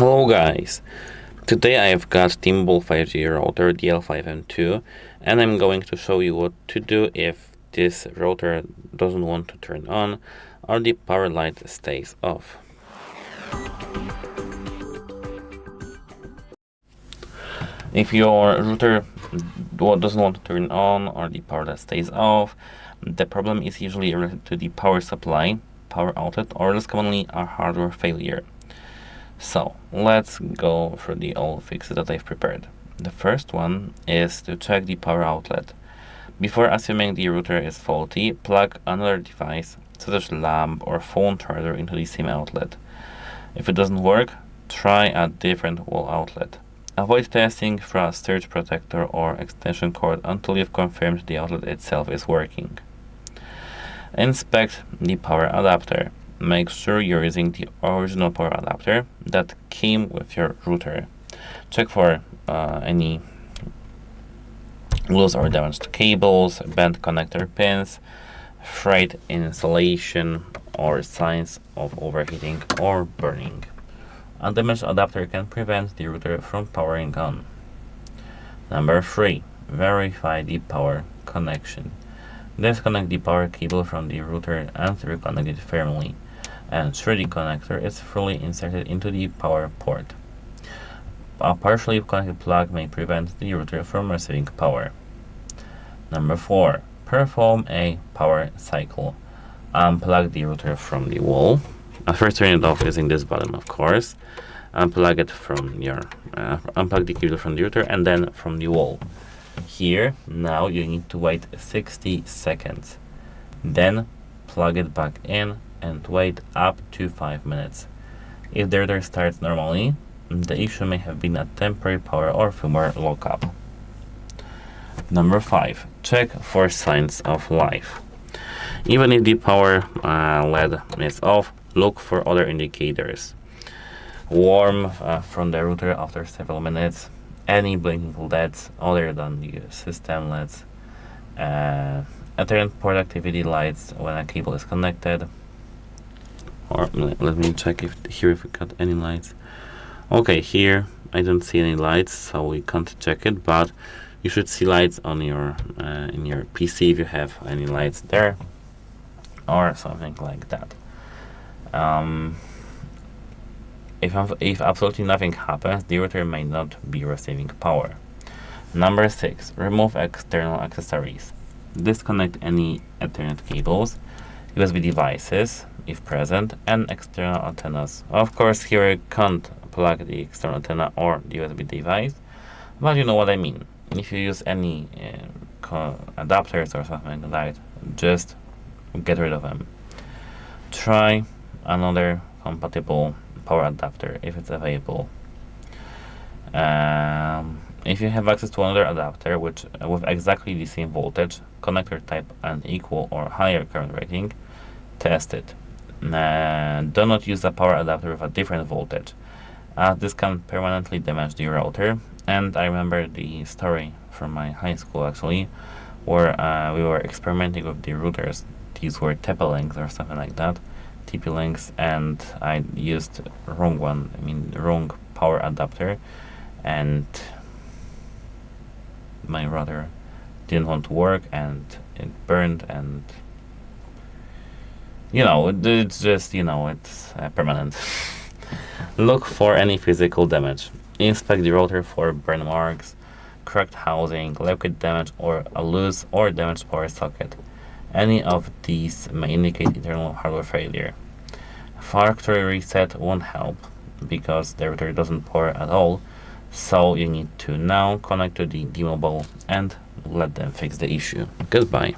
Hello guys, today I've got TMobile 5G router DL5M2 and I'm going to show you what to do if this router doesn't want to turn on or the power light stays off. If your router doesn't want to turn on or the power light stays off, the problem is usually related to the power supply, power outlet, or less commonly a hardware failure. So let's go through all fixes that I've prepared. The first one is to check the power outlet. Before assuming the router is faulty, plug another device, such as lamp or phone charger, into the same outlet. If it doesn't work, try a different wall outlet. Avoid testing through a surge protector or extension cord until you've confirmed the outlet itself is working. Inspect the power adapter. Make sure you're using the original power adapter that came with your router. Check for any loose or damaged cables, bent connector pins, frayed insulation, or signs of overheating or burning. A damaged adapter can prevent the router from powering on. Number 3. Verify the power connection. Disconnect the power cable from the router and reconnect it firmly. Ensure the connector is fully inserted into the power port. A partially connected plug may prevent the router from receiving power. Number 4. Perform a power cycle. Unplug the router from the wall. First turn it off using this button, of course. Unplug it from your unplug the cable from the router and then from the wall. Here, now you need to wait 60 seconds. Then plug it back in and wait up to 5 minutes. If the router starts normally, the issue may have been a temporary power or firmware lockup. Number 5. Check for signs of life. Even if the power LED is off, look for other indicators. Warm from the router after several minutes, any blinking LEDs other than the system LEDs, Ethernet port activity lights when a cable is connected. Or let me check if we got any lights. Okay, here I don't see any lights, so we can't check it, but you should see lights on your in your PC if you have any lights there or something like that. If absolutely nothing happens, the router may not be receiving power. Number 6. Remove external accessories. Disconnect any Ethernet cables, USB devices, if present, and external antennas. Of course, here you can't plug the external antenna or the USB device, but you know what I mean. If you use any adapters or something like that, just get rid of them. Try another compatible power adapter if it's available. If you have access to another adapter with exactly the same voltage, connector type, and equal or higher current rating, test it. Do not use a power adapter with a different voltage. This can permanently damage the router. And I remember the story from my high school actually, where we were experimenting with the routers. These were TP-Links or something like that, TP-Links, and I used wrong power adapter, and my router didn't want to work and it burned, and it's just it's permanent. Look for any physical damage. Inspect the router for burn marks, cracked housing, liquid damage, or a loose or damaged power socket. Any of these may indicate internal hardware failure. Factory reset won't help because the router doesn't power at all, so you need to now connect to the TMobile and let them fix the issue. Goodbye.